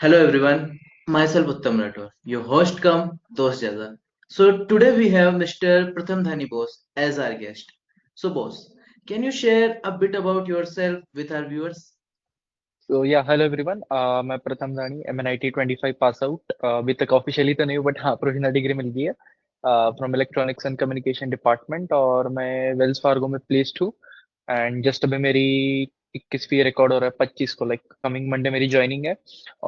Hello everyone, myself Uttam Rathore, your host come Dost Jaza. So today we have Mr. Pratham Dhani Bose as our guest. So boss, can you share a bit about yourself with our viewers? Hello everyone. मैं प्रथम रानी MNIT 25 pass out. अभी तक officially तो नहीं हूँ, but हाँ, provisional degree मिल गई है from electronics and communication department, और मैं वेल्स फार्गो में प्लेस्ड हूँ। एंड जस्ट अभी मेरी 21वीं रिकॉर्ड हो रहा है 25 को, लाइक कमिंग मंडे मेरी ज्वाइनिंग है।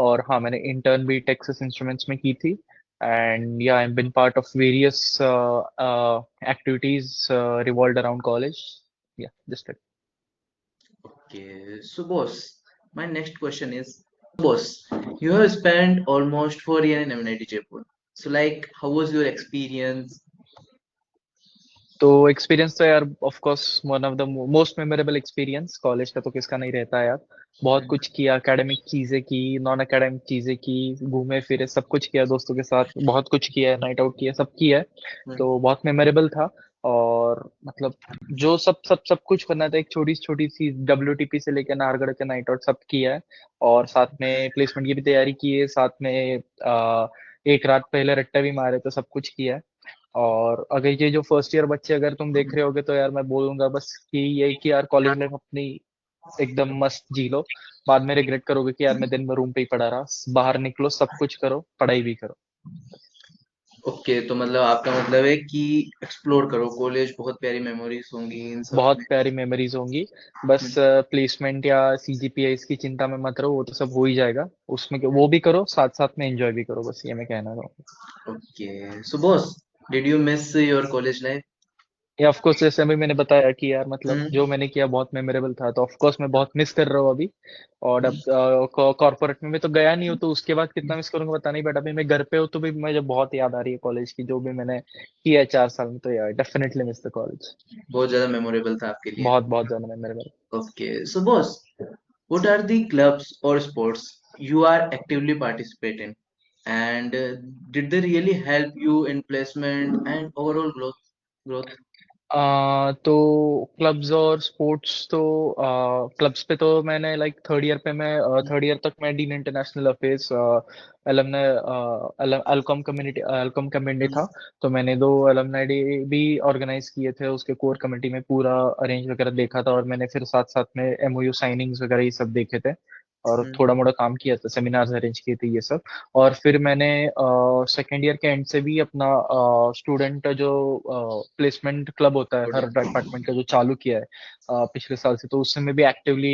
और हाँ, मैंने इंटर्न भी टेक्सास इंस्ट्रूमेंट्स में की थी। And yeah I been part of various activities revolved around college. Yeah just Okay, so boss, my next question is, boss, you have spent almost 4 years in MNIT Jaipur. So like, how was your experience? तो experience तो यार, of course one of the most memorable experience college का तो किसका नहीं रहता है यार। बहुत Hmm, कुछ किया, एकेडमिक चीजें की, नॉन एकेडमिक चीजें की, घूमे फिरे, सब कुछ किया दोस्तों के साथ, बहुत कुछ किया है, नाइट आउट किया, सब किया है। hmm, तो बहुत मेमोरेबल था। और मतलब जो सब सब सब कुछ करना था, एक छोटी छोटी सी WTP से लेकर नाहरगढ़ के नाइट आउट सब किया है। और साथ में प्लेसमेंट की भी तैयारी की है, साथ में एक रात पहले रट्टा भी मारे, तो सब कुछ किया है। और अगर ये जो फर्स्ट ईयर बच्चे अगर तुम देख रहे होगे, तो यार मैं बोलूंगा बस कि ये कि यार कॉलेज लाइफ अपनी एकदम मस्त जी लो। बाद में रिग्रेट करोगे कि यार मैं दिन भर रूम पे ही पड़ा रहा। बाहर निकलो, सब कुछ करो, पढ़ाई भी करो। ओके, तो मतलब आपका मतलब है कि एक्सप्लोर करो कॉलेज, बहुत प्यारी मेमोरीज होंगी इन सब बहुत में। प्यारी मेमोरीज होंगी। बस प्लेसमेंट या CGPA की चिंता में मत रहो, वो तो सब हो ही जाएगा। उसमें वो भी करो, साथ साथ में एंजॉय भी करो, बस ये मैं कहना चाहूँगा। Okay, so boss, did you miss your college life? या ऑफ कोर्स, जैसे अभी मैंने बताया कि यार मतलब Hmm. जो मैंने किया बहुत मेमोरेबल था, तो ऑफ कोर्स मैं बहुत मिस कर रहा हूँ अभी। और अब कॉर्पोरेट में मैं तो गया नहीं हूँ, तो उसके बाद कितना मिस करूंगा पता नहीं, बट अभी मैं घर पे हूँ तो भी मुझे बहुत याद आ रही है कॉलेज की, जो भी मैंने किया है 4 साल में। तो यार डेफिनेटली मिस द कॉलेज। बहुत ज्यादा मेमोरेबल था आपके लिए। बहुत बहुत ज्यादा memorable. Okay, so boss, what are the clubs or sports you are actively participating, and did they really help you in placement and overall growth? तो क्लब्स और स्पोर्ट्स तो क्लब्स पे तो मैंने लाइक थर्ड ईयर पे मैं third year तक मैं dean international affairs alumni alcom community alcom community था। तो मैंने 2 एलमनाई डे भी ऑर्गेनाइज किए थे, उसके कोर कमेटी में पूरा अरेंज वगैरह देखा था। और मैंने फिर साथ साथ में MOU साइनिंग्स वगैरह ये सब देखे थे, और Hmm. थोड़ा मोड़ा काम किया था, सेमिनार्स अरेंज किए थे, ये सब। और फिर मैंने सेकेंड ईयर के एंड से भी अपना स्टूडेंट जो प्लेसमेंट क्लब होता है हर डिपार्टमेंट का, जो चालू किया है पिछले साल से, तो उससे मैं भी एक्टिवली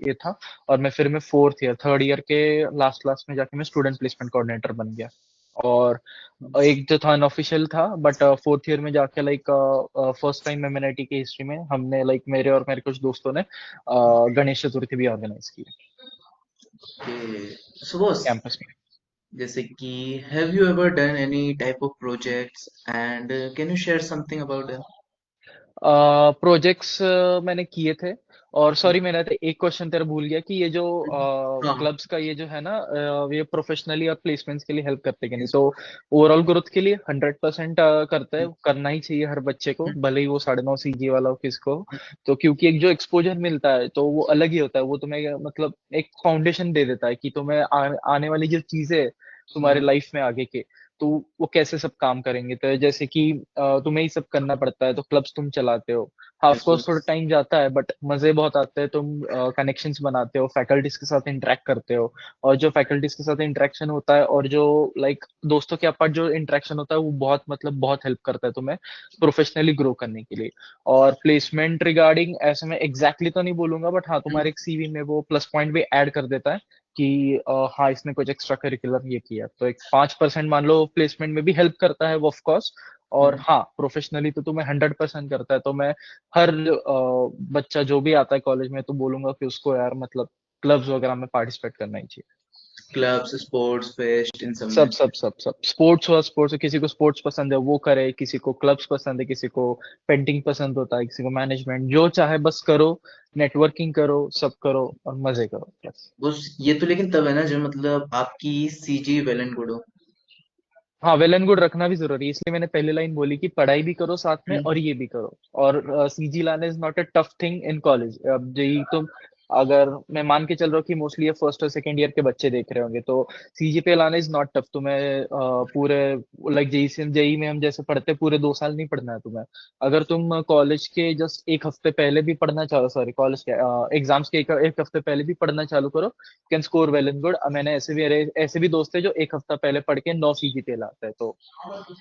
ये था। और मैं फिर मैं फोर्थ ईयर थर्ड ईयर के लास्ट लास्ट में जाके मैं स्टूडेंट प्लेसमेंट कोऑर्डिनेटर बन गया। और एक जो था अनऑफिशियल था, बट फोर्थ ईयर में जाके लाइक फर्स्ट टाइम MNIT की हिस्ट्री में हमने, लाइक मेरे और मेरे कुछ दोस्तों ने गणेश चतुर्थी भी ऑर्गेनाइज की Okay, so boss, कैंपस में। जैसे कि have you ever done any type of projects and can you share something about them? Projects मैंने किए थे। और सॉरी, मैंने तो एक क्वेश्चन तेरा भूल गया कि ये जो हाँ, क्लब्स का ये जो है ना, ये प्रोफेशनली और प्लेसमेंट्स के लिए हेल्प करते हैं कि नहीं, तो ओवरऑल ग्रोथ के लिए 100% करता है, करना ही चाहिए हर बच्चे को, भले ही वो 9.5 CG वाला हो किसको हो। तो क्योंकि एक जो एक्सपोजर मिलता है तो वो अलग ही होता है, वो तुम्हें मतलब एक फाउंडेशन दे देता है कि तुम्हें आने वाली जो चीजें है तुम्हारे लाइफ में आगे के, तो वो कैसे सब काम करेंगे। तो जैसे कि तुम्हें ही सब करना पड़ता है, तो क्लब्स तुम चलाते हो। हाँ, ऑफ बिल्कुल। कोर्स थोड़ा टाइम जाता है, बट मजे बहुत आते हैं। तुम कनेक्शंस बनाते हो, फैकल्टीज के साथ इंटरेक्ट करते हो। और जो फैकल्टीज के साथ इंटरेक्शन होता है, और जो लाइक दोस्तों के अपार्ट जो इंटरेक्शन होता है, वो बहुत मतलब बहुत हेल्प करता है तुम्हें प्रोफेशनली ग्रो करने के लिए। और प्लेसमेंट रिगार्डिंग ऐसे मैं एग्जैक्टली तो नहीं बोलूंगा, बट हाँ, तुम्हारे एक CV में वो प्लस पॉइंट भी ऐड कर देता है कि हाँ, इसने कुछ एक्स्ट्रा करिकुलर ये किया, तो एक 5% मान लो प्लेसमेंट में भी हेल्प करता है वो, ऑफ कोर्स। और हाँ, प्रोफेशनली तो तुम्हें 100% करता है। तो मैं हर बच्चा जो भी आता है कॉलेज में, तो बोलूंगा कि उसको यार मतलब क्लब्स वगैरह में पार्टिसिपेट करना ही चाहिए। क्लब्स, स्पोर्ट्स, फेस्ट इन सब में। सब स्पोर्ट्स हुआ, स्पोर्ट्स, किसी को स्पोर्ट्स पसंद है वो करे, किसी को क्लब्स पसंद है, किसी को पेंटिंग पसंद होता है, किसी को मैनेजमेंट, जो चाहे बस करो, नेटवर्किंग करो, सब करो और मजे करो बस। बस ये तो लेकिन तब है ना जब मतलब आपकी सीजी वेल एंड गुड हो। हाँ, वेल एंड गुड रखना भी जरूरी है, इसलिए मैंने पहले लाइन बोली कि पढ़ाई भी करो साथ में और ये भी करो। और CG लाना is not a tough thing in college. अब यही तुम अगर मैं मान के चल रहा हूँ कि मोस्टली ये फर्स्ट और सेकंड ईयर के बच्चे देख रहे होंगे, तो सीजीपीए लाना इज नॉट टफ। तुम्हें पूरे लाइक जेई में हम जैसे पढ़ते हैं, पूरे 2 साल नहीं पढ़ना है तुम्हें। अगर तुम कॉलेज के जस्ट एक हफ्ते पहले भी पढ़ना चाहो, सॉरी कॉलेज के एग्जाम्स के एक हफ्ते पहले भी पढ़ना चालू करो, can score well and good. मैंने ऐसे भी दोस्त है जो एक हफ्ता पहले पढ़ के 9 सीजीपीए लाते हैं, तो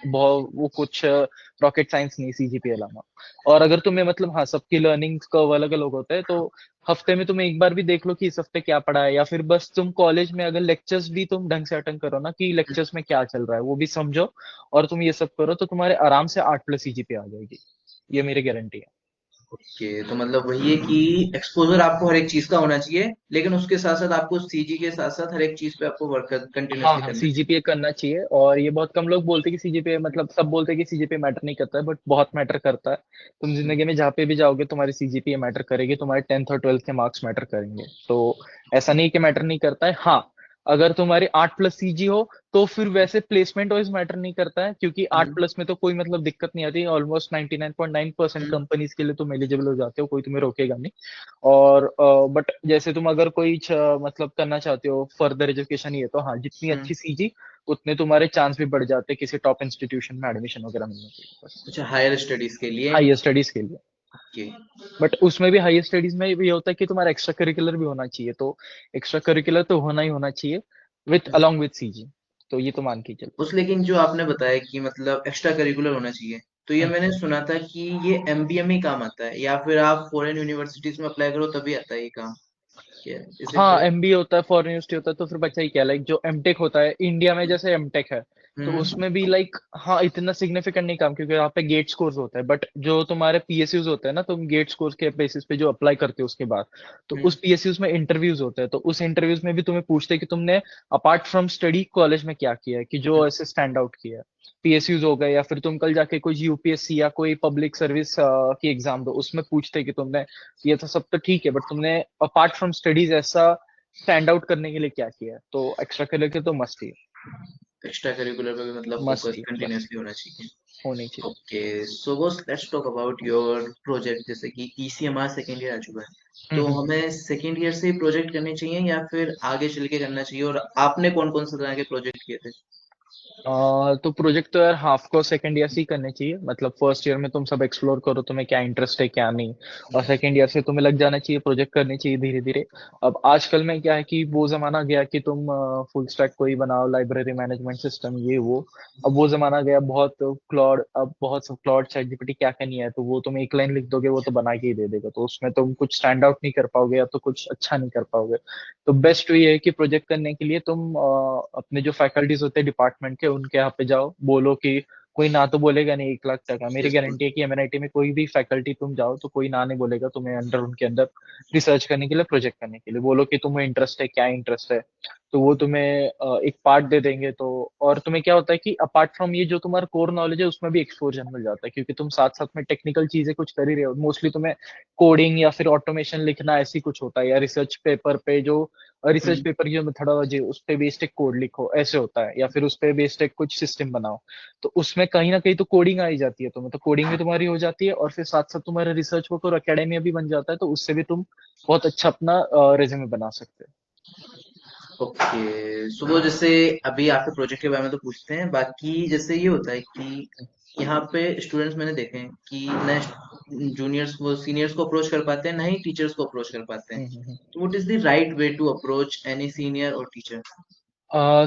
बहुत वो कुछ रॉकेट साइंस नहीं सीजीपीए लाना। और अगर तुम्हें मतलब हाँ, सबकी लर्निंग कर्व अलग अलग होता है, तो हफ्ते में तुम एक बार भी देख लो कि इस हफ्ते क्या पढ़ा है, या फिर बस तुम कॉलेज में अगर लेक्चर्स भी तुम ढंग से अटेंड करो ना, कि लेक्चर्स में क्या चल रहा है वो भी समझो, और तुम ये सब करो, तो तुम्हारे आराम से 8+ सीजीपीए आ जाएगी। ये मेरी गारंटी है। ओके, तो मतलब वही है कि एक्सपोजर आपको हर एक चीज का होना चाहिए, लेकिन उसके साथ साथ आपको सीजी के साथ साथ हर एक चीज पे आपको वर्क हाँ कंटिन्यूअसली हाँ, करना चाहिए। सीजीपीए करना चाहिए। और ये बहुत कम लोग बोलते हैं कि सीजीपीए, मतलब सब बोलते हैं कि सीजीपीए मैटर नहीं करता है, बट बहुत मैटर करता है। तुम जिंदगी में जहाँ पे भी जाओगे, तुम्हारी सीजीपीए मैटर करेगी, तुम्हारे 10th और 12th के मार्क्स मैटर करेंगे। तो ऐसा नहीं कि मैटर नहीं करता है। हाँ, अगर तुम्हारी 8+ सीजी हो, तो फिर वैसे प्लेसमेंट वाइज मैटर नहीं करता है, क्योंकि आठ हम्म, प्लस में तो कोई मतलब दिक्कत नहीं आती। ऑलमोस्ट 99.9% हम्म, कंपनीज के लिए तुम एलिजिबल हो जाते हो, कोई तुम्हें रोकेगा नहीं। और बट जैसे तुम अगर कोई मतलब करना चाहते हो फर्दर एजुकेशन, ये तो हाँ, जितनी हम्म। अच्छी सीजी उतने तुम्हारे चांस भी बढ़ जाते हैं किसी टॉप इंस्टीट्यूशन में एडमिशन वगैरह मिलने के लिए, बस। अच्छा, हायर स्टडीज के लिए। हाई स्टडीज के लिए। ओके। बट उसमें भी हाई स्टडीज में भी ये होता है कि तुम्हारा एक्स्ट्रा करिकुलर भी होना चाहिए, तो एक्स्ट्रा करिकुलर तो होना ही होना चाहिए, विथ अलॉन्ग विथ सीजी। तो ये तो मान के चलो। उस लेकिन जो आपने बताया कि मतलब एक्स्ट्रा करिकुलर होना चाहिए, तो ये मैंने हम्म। सुना था कि ये एमबीए में ही काम आता है, या फिर आप फॉरेन यूनिवर्सिटीज में अप्लाई करो तभी आता है ये काम। इज इट हाँ, करेक्ट? एमबीए होता है, फॉरेन यूनिवर्सिटी होता है, तो फिर बच्चा ही क्या, लाइक जो एमटेक होता है इंडिया में, जैसे एमटेक है, तो हम्म, उसमें भी लाइक हाँ, इतना सिग्निफिकेंट नहीं काम, क्योंकि यहाँ पे गेट स्कोर्स होता है। बट जो तुम्हारे पीएसयूज होते हैं ना, तुम गेट स्कोर्स के बेसिस पे जो अप्लाई करते हो उसके बाद, तो हम्म, उस पीएसयूज में इंटरव्यूज होते हैं, तो उस इंटरव्यूज में भी तुम्हें पूछते हैं कि तुमने अपार्ट फ्रॉम स्टडी कॉलेज में क्या किया है, कि जो ऐसे स्टैंड आउट किया है। पीएसयूज हो गए, या फिर तुम कल जाके कोई यूपीएससी या कोई पब्लिक सर्विस की एग्जाम दो, उसमें पूछते हैं कि तुमने, ये तो सब तो ठीक है, बट तुमने अपार्ट फ्रॉम स्टडीज ऐसा स्टैंड आउट करने के लिए क्या किया है। तो एक्स्ट्रा करिकुलर तो मस्ट ही एक्स्ट्रा करिकुलर पे भी मतलब मस्ट फोकस ही बस कंटिन्यूअसली होना चाहिए। होनी चाहिए। ओके, सो बस let's talk about your project. जैसे कि ईसी हमारा सेकेंड ईयर आ चुका है, तो हम्म। हमें सेकेंड ईयर से ही प्रोजेक्ट करने चाहिए या फिर आगे चल के करना चाहिए, और आपने कौन कौन से तरह के प्रोजेक्ट किए थे? तो प्रोजेक्ट तो यार हाफ को सेकंड ईयर से ही करने चाहिए। मतलब फर्स्ट ईयर में तुम सब एक्सप्लोर करो, तुम्हें क्या इंटरेस्ट है क्या नहीं, और सेकंड ईयर से तुम्हें लग जाना चाहिए, प्रोजेक्ट करनी चाहिए धीरे धीरे। अब आजकल में क्या है कि वो जमाना गया कि तुम फुल स्टैक कोई बनाओ, लाइब्रेरी मैनेजमेंट सिस्टम ये वो। अब वो जमाना गया, बहुत क्लॉड, अब बहुत सब क्लॉड चैट जीपीटी क्या क्या नहीं है, तो वो तुम एक लाइन लिख दोगे वो तो बना के ही दे देगा, तो उसमें तुम कुछ स्टैंड आउट नहीं कर पाओगे, या तो कुछ अच्छा नहीं कर पाओगे। तो बेस्ट ये है कि प्रोजेक्ट करने के लिए तुम अपने जो फैकल्टीज होते हैं डिपार्टमेंट के, उनके यहाँ पे जाओ, बोलो कि कोई ना तो बोलेगा नहीं 1 लाख टका। मेरी बिल्कुल। गारंटी है कि एमएनआईटी में कोई भी फैकल्टी तुम जाओ, तो कोई ना नहीं बोलेगा तुम्हें अंडर, उनके अंदर रिसर्च करने के लिए, प्रोजेक्ट करने के लिए। बोलो कि तुम्हें इंटरेस्ट है, क्या इंटरेस्ट है, तो वो तुम्हें एक पार्ट दे देंगे। तो और तुम्हें क्या होता है कि अपार्ट फ्रॉम ये जो तुम्हारा कोर नॉलेज है, उसमें भी एक्सपोजर मिल जाता है, क्योंकि तुम साथ साथ में टेक्निकल चीजें कुछ कर ही रहे हो। मोस्टली तुम्हें कोडिंग या फिर ऑटोमेशन लिखना ऐसी कुछ होता है, या रिसर्च पेपर पे जो रिसर्च हम्म, पेपर की जो मेथोडोलॉजी उस पे बेस्ड एक कोड लिखो, ऐसे होता है, या फिर उस पे बेस्ड एक कुछ सिस्टम बनाओ। तो उसमें कहीं ना कहीं तो कोडिंग आई जाती है तुम्हें, तो कोडिंग भी तुम्हारी हो जाती है, और फिर साथ साथ तुम्हारा रिसर्च वर्क और एकेडेमिया भी बन जाता है, तो उससे भी तुम बहुत अच्छा अपना रेज्यूमे बना सकते हो। ओके, सो वो जैसे अभी आपके प्रोजेक्ट के बारे में तो पूछते हैं, बाकी जैसे ये होता है कि यहाँ पे स्टूडेंट्स मैंने देखे हैं कि न जूनियर्स वो सीनियर्स को अप्रोच कर पाते हैं, ना ही टीचर्स को अप्रोच कर पाते हैं। हम्म। तो what is the right way to approach any senior और टीचर?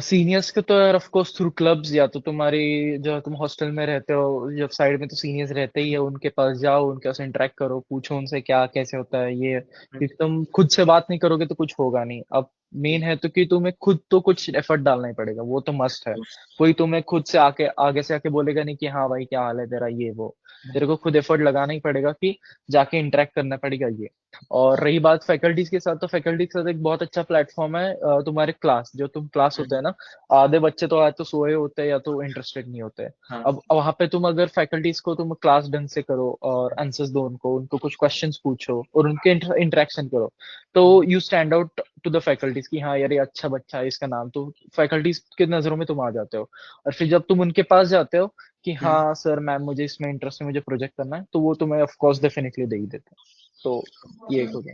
सीनियर्स के तो यार ऑफ कोर्स थ्रू क्लब्स, या तो तुम्हारी जो तुम हॉस्टल में रहते हो, जब साइड में तो सीनियर्स रहते ही है, उनके पास जाओ, उनके साथ इंटरेक्ट करो, पूछो उनसे क्या कैसे होता है ये, क्योंकि तुम खुद से बात नहीं करोगे तो कुछ होगा नहीं। अब मेन है तो कि तुम्हें खुद तो कुछ एफर्ट डालना ही पड़ेगा, वो तो मस्ट है। कोई तुम्हें खुद से आके आगे से आके बोलेगा नहीं कि हाँ भाई क्या हाल है तेरा, ये वो। तेरे को खुद एफर्ट लगाना ही पड़ेगा कि जाके इंटरेक्ट करना पड़ेगा ये। और रही बात फैकल्टीज के साथ, तो फैकल्टी के साथ एक बहुत अच्छा प्लेटफॉर्म है तुम्हारे क्लास, जो तुम क्लास होते हैं ना, आधे बच्चे तो या तो सोए होते हैं या तो इंटरेस्टेड नहीं होते हैं। हाँ। अब वहां पे तुम अगर फैकल्टीज को तुम क्लास ढंग से करो और आंसर्स दो उनको, उनको कुछ क्वेश्चंस पूछो और उनके इंटरेक्शन करो, तो you stand out to the faculties कि हाँ यार ये अच्छा बच्चा है, इसका नाम, तो फैकल्टीज के नजरों में तुम आ जाते हो। और फिर जब तुम उनके पास जाते हो कि हम्म, हाँ सर मैम मुझे इसमें इंटरेस्ट है, मुझे प्रोजेक्ट करना है, तो वो तुम्हें ऑफ कोर्स डेफिनेटली दे ही देते हैं। तो ये एक हो गया।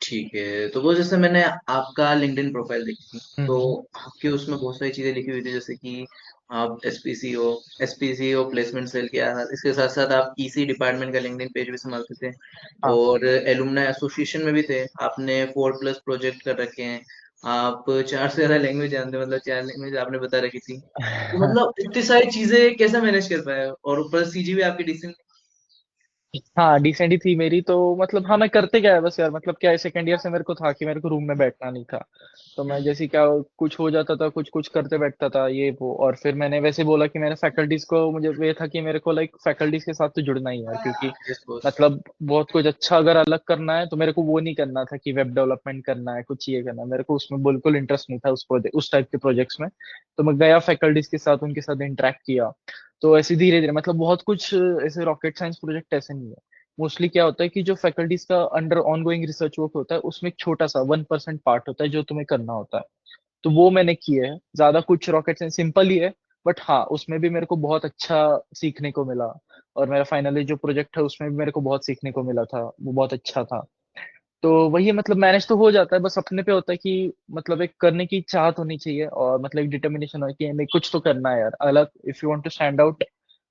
ठीक है। तो वो जैसे मैंने आपका लिंक्डइन प्रोफाइल देखी, तो हम्म। आपके उसमें बहुत सारी चीजें लिखी हुई थी, जैसे कि आप एसपीसीओ प्लेसमेंट सेल किया, इसके साथ साथ आप ईसी डिपार्टमेंट का लिंक्डइन पेज भी संभालते थे, हाँ। और एलुमनाई एसोसिएशन में भी थे। आपने 4+ प्रोजेक्ट कर रखे हैं। आप 4 से ज्यादा लैंग्वेज जानते हैं, मतलब 4 लैंग्वेज आपने बता रखी थी। तो मतलब इतनी सारी चीजें कैसे मैनेज कर पाए, और ऊपर सीजी भी आपकी डिसेंट। हाँ, डिसेंट ही थी मेरी तो। मतलब हाँ, मैं करते क्या है बस यार, मतलब क्या है, सेकंड ईयर से मेरे को था कि मेरे को रूम में बैठना नहीं था। तो मैं जैसे क्या, कुछ हो जाता था, कुछ कुछ करते बैठता था ये वो। और फिर मैंने वैसे बोला कि मैंने फैकल्टीज को, मुझे ये था कि मेरे को लाइक फैकल्टीज के साथ तो जुड़ना ही है, क्योंकि यस बॉस। मतलब बहुत कुछ अच्छा अगर अलग करना है तो मेरे को वो नहीं करना था कि वेब डेवलपमेंट करना है, कुछ ये करना है। मेरे को उसमें बिल्कुल इंटरेस्ट नहीं था, उस टाइप के प्रोजेक्ट्स में। तो मैं गया फैकल्टीज के साथ, उनके साथ इंटरेक्ट किया। तो ऐसे धीरे धीरे मतलब बहुत कुछ ऐसे रॉकेट साइंस प्रोजेक्ट ऐसे नहीं है। मोस्टली क्या होता है कि जो फैकल्टीज का अंडर ऑनगोइंग रिसर्च वर्क होता है, उसमें एक छोटा सा 1% पार्ट होता है जो तुम्हें करना होता है। तो वो मैंने किए है। ज्यादा कुछ रॉकेट साइंस सिंपल ही है, बट हाँ, उसमें भी मेरे को बहुत अच्छा सीखने को मिला। और मेरा फाइनली जो प्रोजेक्ट है उसमें भी मेरे को बहुत सीखने को मिला था, वो बहुत अच्छा था। तो वही मतलब मैनेज तो हो जाता है, बस अपने पे होता है कि मतलब एक करने की चाहत होनी चाहिए, और मतलब एक डिटर्मिनेशन हो कि हमें कुछ तो करना है यार अलग, if you want to stand out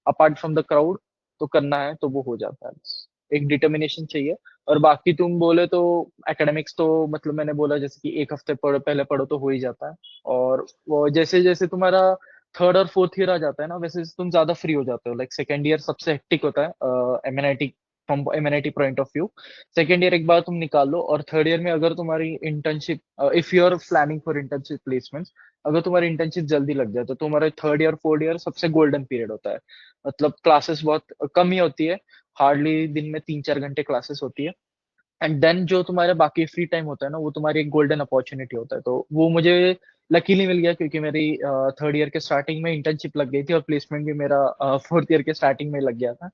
apart from the crowd, तो करना है तो वो हो जाता है बस। एक डिटर्मिनेशन चाहिए। और बाकी तुम बोले तो एकेडमिक्स तो मतलब मैंने बोला जैसे कि एक हफ्ते पहले पढ़ो तो हो ही जाता है। और वो जैसे जैसे तुम्हारा थर्ड और फोर्थ ईयर आ जाता है ना, वैसे वैसे तुम ज्यादा फ्री हो जाते हो। लाइक सेकेंड ईयर सबसे हेक्टिक होता है MNIT, from MNIT point of view. Second year एक बार तुम निकाल लो, और थर्ड ईयर में अगर तुम्हारी internship, if you are planning for internship placement, अगर तुम्हारी इंटर्नशिप जल्दी लग जाए तो तुम्हारे थर्ड ईयर फोर्थ ईयर सबसे गोल्डन पीरियड होता है। मतलब क्लासेस बहुत कम ही होती है, हार्डली दिन में 3-4 घंटे क्लासेस होती है। एंड देन जो तुम्हारा बाकी फ्री टाइम होता है ना, वो तुम्हारी एक गोल्डन अपॉर्चुनिटी होता है। तो वो मुझे लकीली मिल गया, क्योंकि मेरी थर्ड ईयर के स्टार्टिंग में इंटर्नशिप लग गई थी, और प्लेसमेंट भी मेरा फोर्थ ईयर के स्टार्टिंग में लग गया था।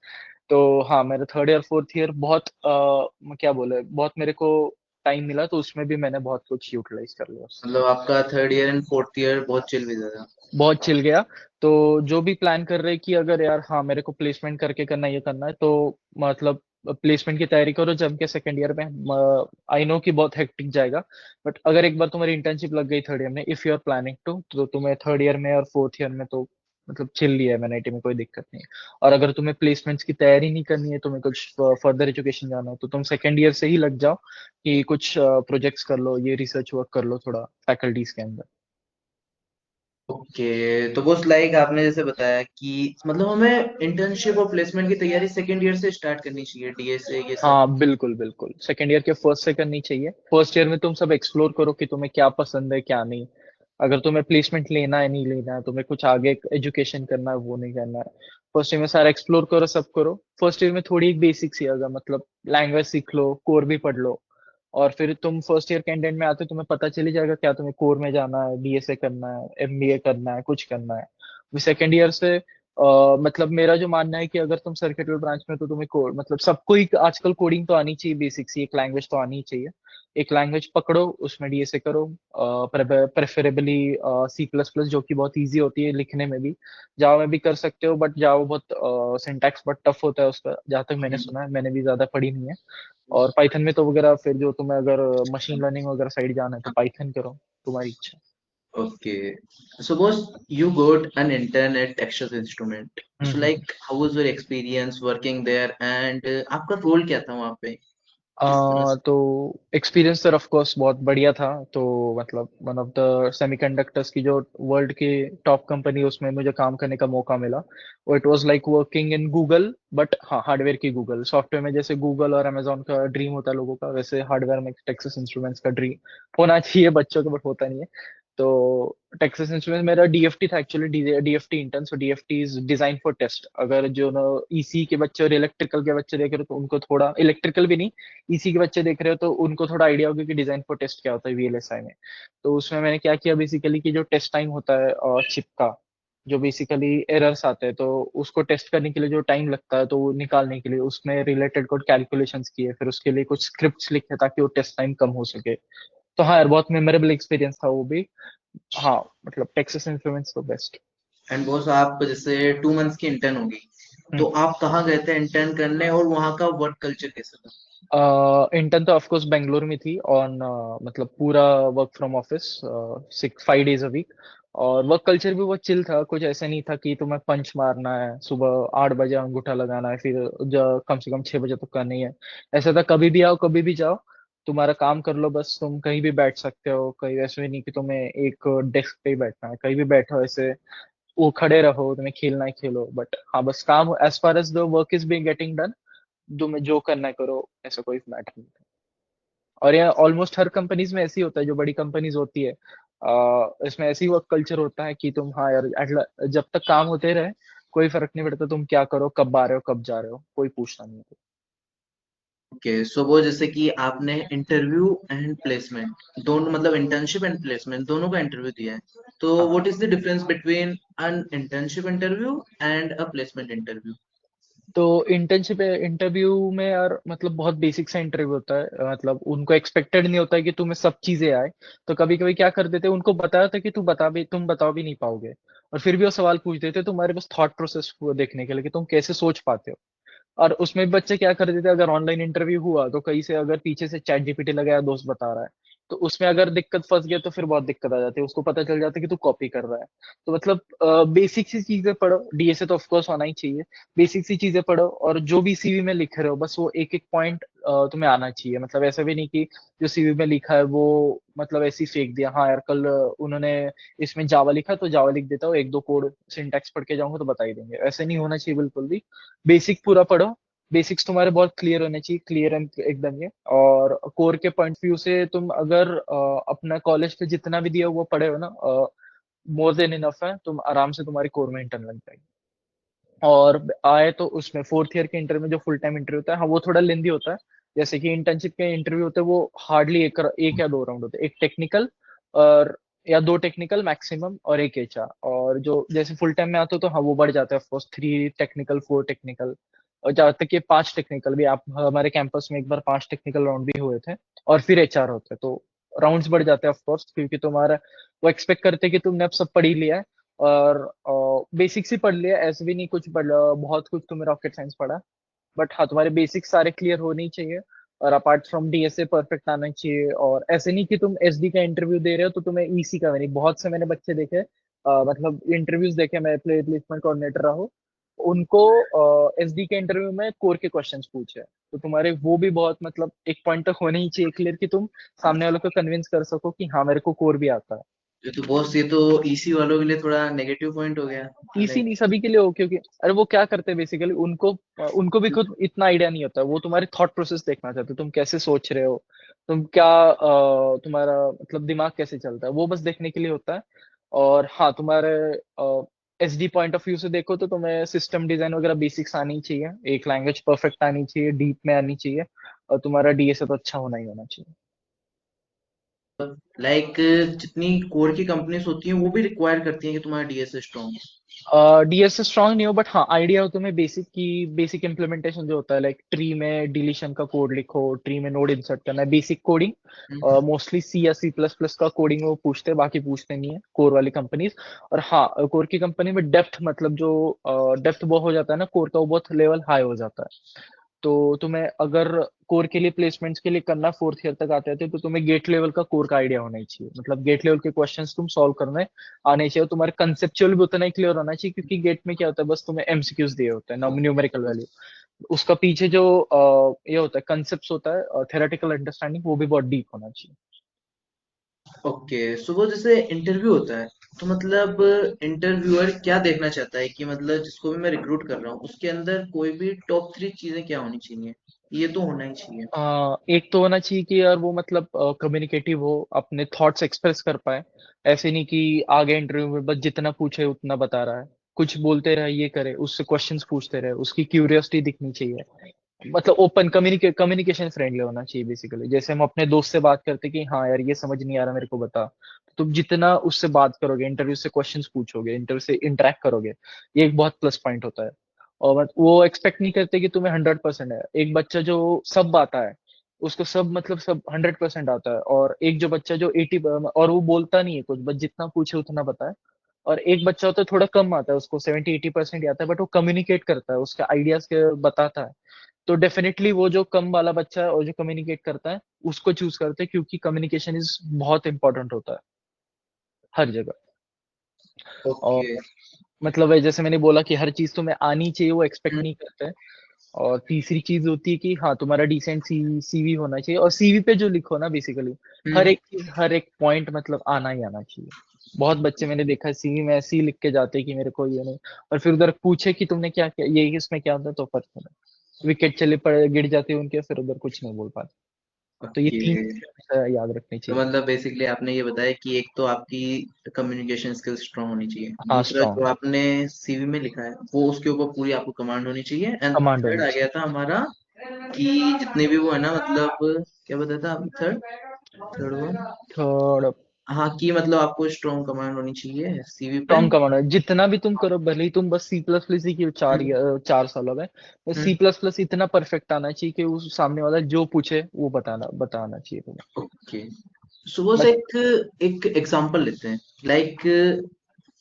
तो हाँ, मेरा थर्ड ईयर फोर्थ ईयर बहुत क्या बोले, बहुत मेरे को टाइम मिला, तो उसमें भी मैंने बहुत कुछ यूटिलाइज कर लिया उससे। मतलब आपका third year and fourth year बहुत चिल भी था। बहुत चिल गया। तो जो भी प्लान कर रहे कि अगर यार हाँ मेरे को प्लेसमेंट करके करना, ये करना है, तो मतलब प्लेसमेंट की तैयारी करो जम के सेकंड ईयर में। आई नो कि बहुत हेक्टिक जाएगा, बट अगर एक बार तुम्हारी इंटर्नशिप लग गई थर्ड ईयर में, if you are planning to, तो तुम्हें थर्ड ईयर में और फोर्थ ईयर में तो मतलब चिल लिया है एमएनआईटी में, कोई दिक्कत नहीं है। और अगर तुम्हें प्लेसमेंट्स की तैयारी नहीं करनी है, तुम्हें कुछ फर्दर एजुकेशन जाना है, तो तुम सेकंड ईयर से ही लग जाओ कि कुछ प्रोजेक्ट्स कर लो, ये रिसर्च वर्क कर लो थोड़ा फैकल्टीज के अंदर। ओके। तो बस लाइक आपने जैसे बताया कि मतलब हमें इंटर्नशिप और प्लेसमेंट की तैयारी सेकंड ईयर से स्टार्ट करनी चाहिए, डीएसए ये सब। हाँ बिल्कुल बिल्कुल, सेकेंड ईयर के फर्स्ट से करनी चाहिए। फर्स्ट ईयर में तुम सब एक्सप्लोर करो कि तुम्हें क्या पसंद है क्या नहीं। अगर तुम्हें प्लेसमेंट लेना है नहीं लेना है, तुम्हें कुछ आगे एजुकेशन करना है वो नहीं करना है, फर्स्ट ईयर में सारा एक्सप्लोर करो, सब करो। फर्स्ट ईयर में थोड़ी एक बेसिक्स ही, अगर मतलब लैंग्वेज सीख लो, कोर भी पढ़ लो। और फिर तुम फर्स्ट ईयर के एंड में आते तुम्हें पता चल ही जाएगा क्या तुम्हें कोर में जाना है, डीएसए करना है, एमबीए करना है, कुछ करना है। सेकेंड ईयर से मतलब मेरा जो मानना है कि अगर तुम सर्किटल ब्रांच में, तो तुम्हें कोड मतलब सबको ही आजकल कोडिंग तो आनी चाहिए, बेसिक सी एक लैंग्वेज तो आनी ही चाहिए। एक लैंग्वेज पकड़ो, उसमें डीएसए करो। प्रेफरेबली सी प्लस प्लस, जो कि बहुत इजी होती है लिखने में भी। जावा में भी कर सकते हो, बट जावा बहुत सिंटैक्स बहुत टफ होता है उसका, जहाँ तक मैंने सुना है, मैंने भी ज्यादा पढ़ी नहीं है। और पाइथन में तो वगैरह, फिर जो तुम्हें अगर मशीन लर्निंग वगैरह साइड जाना है तो पाइथन करो, तुम्हारी इच्छा। Okay. Suppose you got an intern at Texas Instrument. So hmm. like how was your experience working there, and आपका रोल क्या था वहाँ पे, किस तरह से? तो एक्सपीरियंस तो ऑफ कोर्स बहुत बढ़िया था। तो मतलब वन ऑफ द सेमीकंडक्टर्स की जो वर्ल्ड की टॉप कंपनी, उसमें मुझे काम करने का मौका मिला। और it was like working in Google, but हाँ हार्डवेयर की गूगल। सॉफ्टवेयर में जैसे गूगल और अमेजोन का ड्रीम होता है लोगों का, वैसे हार्डवेयर में टेक्सास इंस्ट्रूमेंट्स का ड्रीम होना चाहिए बच्चों का, बट होता नहीं है। तो टेक्सास इंस्ट्रूमेंट मेरा डीएफटी था actually, DFT intern. So DFT is design for test. अगर जो ना ईसी के बच्चे और इलेक्ट्रिकल के बच्चे देख रहे हो, तो उनको थोड़ा, इलेक्ट्रिकल भी नहीं, ईसी के बच्चे देख रहे हो तो उनको थोड़ा आइडिया होगा कि डिजाइन फॉर टेस्ट क्या होता है वीएलएसआई में। तो उसमें मैंने क्या किया बेसिकली, कि जो टेस्ट टाइम होता है और चिप का, जो बेसिकली एरर्स आते हैं, तो उसको टेस्ट करने के लिए जो टाइम लगता है, तो वो निकालने के लिए उसमें रिलेटेड कुछ कैलकुलेशंस किए, फिर उसके लिए कुछ स्क्रिप्ट्स लिखे ताकि वो टेस्ट टाइम कम हो सके। तो हाँ यार, बहुत मेमोरेबल एक्सपीरियंस था वो भी। हाँ, मतलब टेक्सास इंस्ट्रूमेंट्स तो बेस्ट। एंड बॉस आप जैसे 2 मंथ्स की इंटर्न होगी, तो हम्म। आप कहाँ गए थे इंटर्न करने, और वहाँ का वर्क कल्चर कैसा था? इंटर्न तो ऑफ कोर्स बेंगलोर में थी ऑन मतलब पूरा work from office 5 days a week। और वर्क कल्चर भी बहुत चिल था, कुछ ऐसा नहीं था कि तुम्हें पंच मारना है, सुबह 8 बजे अंगूठा लगाना है, फिर कम से कम 6 बजे तक करनी है। ऐसा था कभी भी आओ कभी भी जाओ, तुम्हारा काम कर लो, बस तुम कहीं भी बैठ सकते हो, कहीं ऐसे भी नहीं कि तुम्हें एक डेस्क पे ही बैठना है, कहीं भी बैठो ऐसे, वो खड़े रहो, तुम्हें खेलना है खेलो, बट हाँ बस काम as far as the work is being getting done, तुम्हें जो करना है करो, ऐसा कोई मैटर नहीं। और ये ऑलमोस्ट हर कंपनीज में ऐसी होता है, जो बड़ी कंपनीज होती है इसमें ऐसी वर्क कल्चर होता है कि तुम हाँ यार जब तक काम होते रहे, कोई फर्क नहीं पड़ता तुम क्या करो, कब आ रहे हो कब जा रहे हो, कोई पूछना नहीं है। ओके, सो वो जैसे कि आपने इंटरव्यू एंड प्लेसमेंट दोनों, मतलब इंटर्नशिप एंड प्लेसमेंट दोनों का इंटरव्यू दिया है, तो हाँ। What is the difference between an internship interview and a placement interview? तो इंटर्नशिप इंटरव्यू में यार मतलब बहुत बेसिक सा इंटरव्यू होता है, मतलब उनको एक्सपेक्टेड नहीं होता है कि तुम्हें सब चीजें आए। तो कभी कभी क्या कर देते हैं, उनको बताया था कि तुम बता भी नहीं पाओगे, और फिर भी वो सवाल पूछ देते तुम्हारे बस थॉट प्रोसेस को देखने के लिए कि तुम कैसे सोच पाते हो। और उसमें भी बच्चे क्या कर देते हैं, अगर ऑनलाइन इंटरव्यू हुआ तो कहीं से अगर पीछे से चैट जीपीटी लगाया दोस्त बता रहा है, तो उसमें अगर दिक्कत फंस गया तो फिर बहुत दिक्कत आ जाती है, उसको पता चल जाता है कि तू कॉपी कर रहा है। तो मतलब बेसिक सी चीजें पढ़ो, डीएसए तो ऑफकोर्स होना ही चाहिए। बेसिक सी चीजें पढ़ो, और जो भी सीवी में लिख रहे हो बस वो एक एक पॉइंट तुम्हें आना चाहिए, मतलब ऐसा भी नहीं कि जो सीवी में लिखा है वो मतलब ऐसे ही फेंक दिया, हाँ यार कल उन्होंने इसमें जावा लिखा तो जावा लिख देता हूँ, एक दो कोड सिंटैक्स पढ़ के जाऊंगा तो बता ही देंगे, ऐसे नहीं होना चाहिए बिल्कुल भी। बेसिक पूरा पढ़ो, बेसिक्स तुम्हारे बहुत क्लियर होने चाहिए, क्लियर एंड एकदम ये। और कोर के पॉइंट व्यू से तुम अगर अपना कॉलेज पे जितना भी दिया हुआ पढ़े हो ना, मोर देन इनफ है, तुम आराम से तुम्हारी कोर में इंटर्न लग जाएगी। और आए तो उसमें फोर्थ ईयर के इंटरव्यू में जो फुल टाइम इंटरव्यू होता है, हाँ वो थोड़ा लेंदी होता है। जैसे कि इंटर्नशिप के इंटरव्यू होते हैं वो हार्डली एक या दो राउंड होते हैं, एक टेक्निकल और या दो टेक्निकल मैक्सिमम और एक एचआर। और जो जैसे फुल टाइम में आते हो तो हाँ वो बढ़ जाता है ऑफकोर्स, 3 टेक्निकल 4 टेक्निकल, और जहाँ तक कि 5 टेक्निकल भी, आप हमारे कैंपस में एक बार 5 टेक्निकल राउंड भी हुए थे, और फिर एचआर होते हैं, तो राउंड्स बढ़ जाते हैं ऑफकोर्स, क्योंकि तुम्हारा वो एक्सपेक्ट करते हैं कि तुमने अब सब पढ़ ही लिया है। और बेसिक्स ही पढ़ लिया, ऐसे भी नहीं कुछ बहुत कुछ तुम्हें रॉकेट साइंस पढ़ा, बट हाँ तुम्हारे बेसिक्स सारे क्लियर होने ही चाहिए। और अपार्ट फ्रॉम डीएसए परफेक्ट आना चाहिए, और ऐसे नहीं कि तुम एसडी का इंटरव्यू दे रहे हो तो तुम्हें ईसी का भी नहीं, बहुत से मैंने बच्चे देखे, मतलब इंटरव्यूज देखे, मैं प्लेसमेंट कोऑर्डिनेटर रहा हूँ, उनको एसडी के इंटरव्यू में कोर के क्वेश्चंस पूछे, तो तुम्हारे वो भी बहुत मतलब एक पॉइंट तक होने ही चाहिए क्लियर, कि तुम सामने वालों को कन्विंस कर सको कि हाँ मेरे को कोर भी आता है। ये तो बॉस, ये तो ईसी वालों के लिए थोड़ा नेगेटिव पॉइंट हो गया। इसी लाइक नहीं सभी के लिए हो, क्योंकि अरे वो क्या करते हैं बेसिकली, उनको उनको भी खुद इतना आइडिया नहीं होता, वो तुम्हारी थॉट प्रोसेस देखना चाहते हो, तुम कैसे सोच रहे हो, तुम क्या तुम्हारा मतलब दिमाग कैसे चलता है, वो बस देखने के लिए होता है। और हाँ तुम्हारे एसडी पॉइंट ऑफ व्यू से देखो तो तुम्हें सिस्टम डिजाइन वगैरह बेसिक्स आनी चाहिए, एक लैंग्वेज परफेक्ट आनी चाहिए, डीप में आनी चाहिए, और तुम्हारा डीएसए तो अच्छा होना ही होना चाहिए। लाइक जितनी कोर की कंपनीज होती हैं वो भी रिक्वायर करती हैं कि तुम्हारा डीएसए स्ट्रॉन्ग डीएसए स्ट्रांग नहीं हो, बट हाँ आइडिया हो तुम्हें बेसिक की, बेसिक इम्प्लीमेंटेशन जो होता है, लाइक ट्री में डिलीशन का कोड लिखो, ट्री में नोड इंसर्ट करना है, बेसिक कोडिंग। हो। मोस्टली सी या सी प्लस प्लस का कोडिंग वो पूछते हैं, बाकी पूछते नहीं है कोर वाली कंपनीज। और हाँ कोर की कंपनी में डेप्थ, मतलब जो डेप्थ वो हो जाता है ना कोर का, वो बहुत लेवल हाई हो जाता है। तो तुम्हें अगर कोर के लिए प्लेसमेंट्स के लिए करना, फोर्थ ईयर तक आते थे, तो तुम्हें गेट लेवल का कोर का आइडिया होना ही चाहिए, मतलब गेट लेवल के क्वेश्चंस तुम सॉल्व करने आने चाहिए, तुम्हारे कंसेप्चुअल भी उतना ही क्लियर होना चाहिए, क्योंकि गेट में क्या होता है, बस तुम्हें एमसीक्यूज दिए होते हैं, न्यूमेरिकल वैल्यू, उसका पीछे जो ये होता है कंसेप्ट होता है, थेरेटिकल अंडरस्टैंडिंग, वो भी बहुत डीप होना चाहिए। ओके, सो वो जैसे इंटरव्यू होता है, तो मतलब इंटरव्यूअर क्या देखना चाहता है कि मतलब जिसको भी मैं रिक्रूट कर रहा हूँ उसके अंदर कोई भी टॉप 3 चीजें क्या होनी चाहिए? ये तो होना ही चाहिए। एक तो होना चाहिए कि यार वो मतलब कम्युनिकेटिव हो, अपने थॉट्स एक्सप्रेस कर पाए, ऐसे नहीं कि आगे इंटरव्यू में बस जितना पूछे उतना बता रहा है, कुछ बोलते रहे, ये करे, उससे क्वेश्चंस पूछते रहे, उसकी क्यूरियोसिटी दिखनी चाहिए, मतलब ओपन कम्युनिकेशन फ्रेंडली होना चाहिए बेसिकली। जैसे हम अपने दोस्त से बात करते कि हाँ यार ये समझ नहीं आ रहा मेरे को बता, तो तुम जितना उससे बात करोगे, इंटरव्यू से क्वेश्चंस पूछोगे, इंटरव्यू से इंटरेक्ट करोगे, ये एक बहुत प्लस पॉइंट होता है। और वो एक्सपेक्ट नहीं करते कि तुम्हें 100% है, एक बच्चा जो सब आता है, उसको सब मतलब सब 100% आता है, और एक जो बच्चा जो 80 और वो बोलता नहीं है कुछ, बस जितना पूछे उतना बताए। और एक बच्चा होता है थोड़ा कम आता है, उसको 70-80% आता है, बट वो कम्युनिकेट करता है, उसके आइडियाज के बताता है। तो डेफिनेटली वो जो कम वाला बच्चा है और जो कम्युनिकेट करता है उसको चूज करते हैं, क्योंकि कम्युनिकेशन इज बहुत इंपॉर्टेंट होता है हर जगह। और ओके। मतलब है, जैसे मैंने बोला कि हर चीज तुम्हें आनी चाहिए, वो एक्सपेक्ट हम्म। नहीं करते हैं। और तीसरी चीज होती है कि हाँ, तुम्हारा डिसेंट सीवी होना चाहिए, और सीवी पे जो लिखो ना बेसिकली हर हम्म। एक चीज, हर एक पॉइंट मतलब आना ही आना चाहिए। बहुत बच्चे मैंने देखा है सीवी में ऐसे ही लिख के जाते हैं कि मेरे को ये नहीं, और फिर उधर पूछे कि तुमने क्या किया, ये इसमें क्या होता है, तो फर्क नहीं, विकेट चले पड़े गिर जाते हैं उनके, फिर उधर कुछ नहीं बोल पाते। तो ये ओके। तीन चीजें हमेशा याद रखनी तो चाहिए। मतलब बेसिकली आपने ये बताया कि एक तो आपकी कम्युनिकेशन स्किल्स स्ट्रांग होनी चाहिए, हाँ, दूसरा स्ट्रांग जो आपने सीवी में लिखा है वो उसके ऊपर पूरी आपको कमांड होनी चाहिए, एंड कमांड थर्ड होनी आ गया चाहिए। था हमारा कि जितने भी वो है ना, मतलब क्या बताया था आपने, थर्ड थर्ड वो, थर्ड, हाँ, कि मतलब आपको स्ट्रांग कमांड होनी चाहिए सीवी पे। स्ट्रॉन्ग कमांड है, जितना भी तुम करो, भले ही तुम बस सी प्लस प्लस ही की हम्म। 4 सालों में हम्म। सी प्लस प्लस इतना परफेक्ट आना चाहिए कि उस सामने वाला जो पूछे वो बताना बताना चाहिए तुम्हें। ओके। सो बस बट एक एक एग्जांपल लेते हैं, लाइक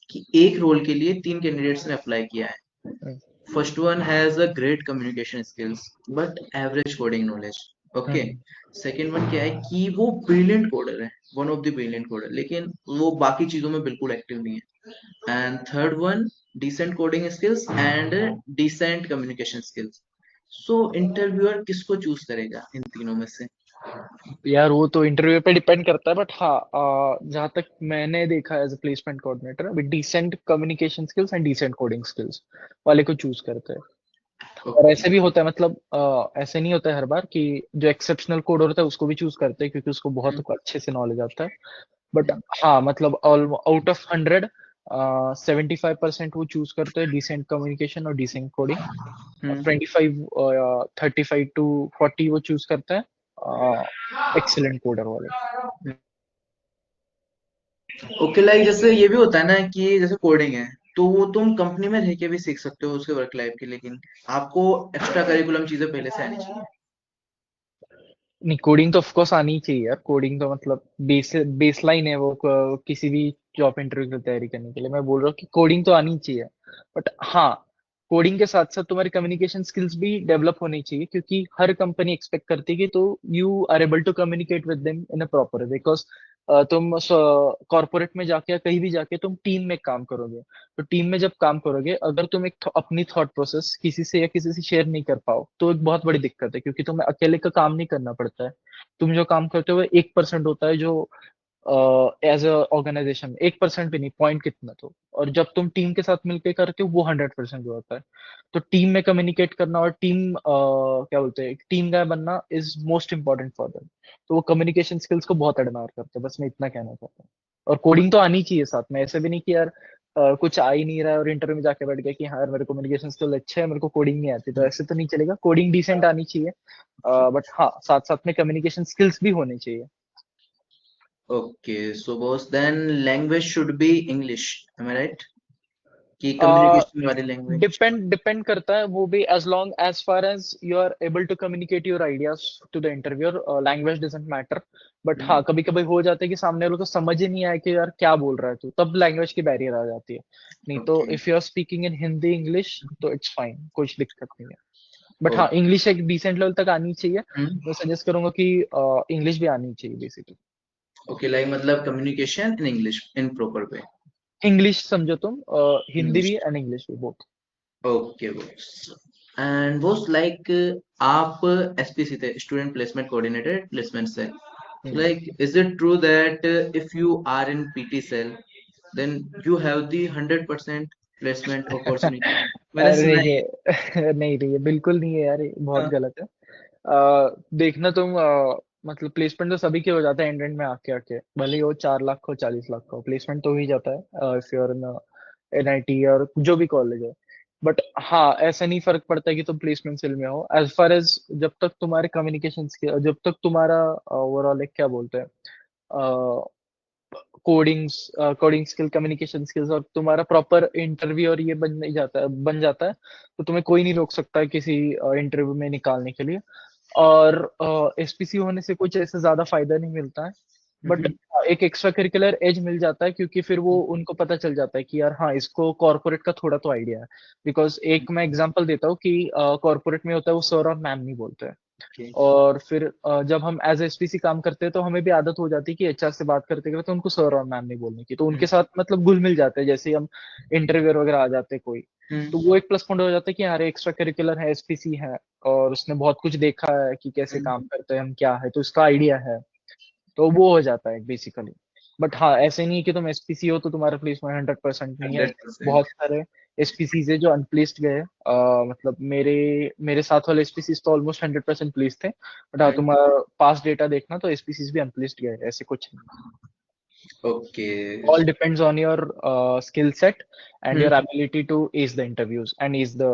कि एक रोल के लिए तीन कैंडिडेट्स ने अप्लाई किया है। First one has a great communication skills but average coding knowledge. Okay. Second one क्या है कि वो ब्रिलियंट कोडर है, one of the brilliant coder, लेकिन वो बाकी चीजों में बिल्कुल एक्टिव नहीं है। And third one, decent coding skills and decent communication skills. So interviewer किसको चूज करेगा इन तीनों में से? यार वो तो इंटरव्यू पे डिपेंड करता है, बट हाँ, जहाँ तक मैंने देखा एज अ प्लेसमेंट कोऑर्डिनेटर, अभी decent communication skills and decent coding skills वाले को चूज करते हैं। और ओके। ऐसे भी होता है, मतलब ऐसे नहीं होता है हर बार कि जो एक्सेप्शनल कोड होता है उसको भी चूज करते हैं, क्योंकि उसको बहुत अच्छे से नॉलेज आता है। बट हाँ, मतलब आउट ऑफ 100 75% वो चूज करते हैं डिसेंट कम्युनिकेशन और डिसेंट कोडिंग। हम्म। 25 35 to 40 वो चूज करते हैं एक्सीलेंट कोडर वाले। ओके, लाइक जैसे ये भी होता है ना कि जैसे कोडिंग है तो वो तुम कंपनी में रह के भी सीख सकते हो उसके वर्क लाइफ के, लेकिन आपको एक्स्ट्रा करिकुलम चीजें पहले से आनी चाहिए। नहीं, कोडिंग तो ऑफकोर्स आनी ही चाहिए यार। कोडिंग तो मतलब बेसलाइन है वो, किसी भी जॉब इंटरव्यू की तैयारी करने के लिए मैं बोल रहा हूँ कि कोडिंग तो आनी ही चाहिए। बट हाँ, कोडिंग के साथ साथ तुम्हारी कम्युनिकेशन स्किल्स भी डेवलप होनी चाहिए, क्योंकि हर कंपनी एक्सपेक्ट करती है कि तो you are able to communicate with them in a proper way, because तुम कॉर्पोरेट में जाके या कहीं भी जाके तुम टीम में काम करोगे। तो टीम में जब काम करोगे, अगर तुम एक अपनी थॉट प्रोसेस किसी से या किसी से शेयर नहीं कर पाओ, तो एक बहुत बड़ी दिक्कत है, क्योंकि तुम्हें अकेले का काम नहीं करना पड़ता है। तुम जो काम करते हो वो 1% होता है, जो एज अ ऑर्गेनाइजेशन 1% भी नहीं, पॉइंट कितना तो, और जब तुम टीम के साथ मिलकर करते हो वो 100% होता है। तो टीम में कम्युनिकेट करना और टीम क्या बोलते हैं, टीम गाय बनना is most important for them. तो वो कम्युनिकेशन स्किल्स को बहुत एडमायर करते हैं, बस मैं इतना कहना चाहता हूँ। और कोडिंग तो आनी चाहिए साथ में, ऐसे भी नहीं कि यार कुछ आ ही नहीं रहा है और इंटरव्यू में जाके बैठ गया कि हाँ यार मेरे कम्युनिकेशन स्किल अच्छे है, मेरे को कोडिंग नहीं आती, तो ऐसे तो नहीं चलेगा। कोडिंग डिसेंट आनी चाहिए, बट हाँ, साथ साथ में कम्युनिकेशन स्किल्स भी होने चाहिए। Okay, so boss then language should be English, am I right? कि कम्युनिकेशन वाली लैंग्वेज। डिपेंड डिपेंड करता है वो भी, as long as far as you are able to communicate your ideas to the interviewer, language doesn't matter. But हाँ, कभी कभी हो जाता है कि सामने वालों को समझ ही नहीं आया कि यार क्या बोल रहा है तू, तब लैंग्वेज की बैरियर आ जाती है। नहीं तो okay. If you are speaking in Hindi English तो इट्स फाइन, कुछ दिक्कत नहीं है। बट हाँ, ओके। इंग्लिश एक डिसेंट लेवल तक आनी चाहिए। मैं सजेस्ट करूंगा कि इंग्लिश भी आनी चाहिए बेसिकली। ओके, लाइक मतलब communication in English in proper way. English समझो तुम, हिंदी इंग्लिश। भी एंड इंग्लिश भी both. Okay boss. And boss like आप एसपीसी थे, student placement coordinator placement cell. So like, is it true that if you are in PT cell, then you have the 100% placement opportunity? मैंने अरे सुना है ये ये। नहीं नहीं, ये बिल्कुल नहीं है यार, ये बहुत हाँ। गलत है। देखना तुम, मतलब प्लेसमेंट तो सभी के हो जाता है एंड एंड में आके आके, भले ही वो 4 लाख हो 40 लाख का हो, प्लेसमेंट तो हो ही जाता है if you are in NIT और जो भी कॉलेज है। बट हाँ, ऐसा नहीं फर्क पड़ता है कि तुम प्लेसमेंट सेल में हो, एज फार एज जब तक तुम्हारे कम्युनिकेशन स्किल, जब तक तुम्हारा ओवरऑल एक क्या बोलते हैं, codings coding skill, communication skills, और तुम्हारा प्रॉपर इंटरव्यू और ये बन जाता है, तो तुम्हें कोई नहीं रोक सकता है किसी इंटरव्यू में निकालने के लिए। और SPC होने से कुछ ऐसे ज्यादा फायदा नहीं मिलता है। बट एक एक्स्ट्रा करिकुलर एज मिल जाता है, क्योंकि फिर वो उनको पता चल जाता है कि यार हाँ, इसको कॉर्पोरेट का थोड़ा तो आइडिया है। बिकॉज एक मैं एग्जांपल देता हूँ कि कॉर्पोरेट में होता है वो सर और मैम नहीं बोलते हैं। ओके। और फिर जब हम एज एसपीसी काम करते हैं तो हमें भी आदत हो जाती है कि एचआर से बात करते करते उनको सर और मैम नहीं बोलने की, तो उनके साथ मतलब घुल मिल जाते हैं। जैसे ही हम इंटरव्यू वगैरह आ जाते हैं कोई, तो वो एक प्लस पॉइंट हो जाता है कि यार एक्स्ट्रा करिकुलर है, एसपीसी है, और उसने बहुत कुछ देखा है कि कैसे काम करते हैं हम, क्या है, तो इसका आइडिया है। तो वो हो जाता है बेसिकली। बट हाँ, ऐसे नहीं है कि तुम एसपीसी हो तो तुम्हारा प्लेसमेंट 100% नहीं है। 100%। बहुत सारे एसपीसीज है जो अनप्लेस्ड गए। मतलब मेरे मेरे साथ वाले एसपीसीज तो ऑलमोस्ट 100% प्लेस थे। बट हाँ, तुम्हारा पास डेटा देखना तो एसपीसीज भी अनप्लेस्ड गए, ऐसे कुछ नहीं। Okay. All depends on your skill set and your ability to as the interviews and as the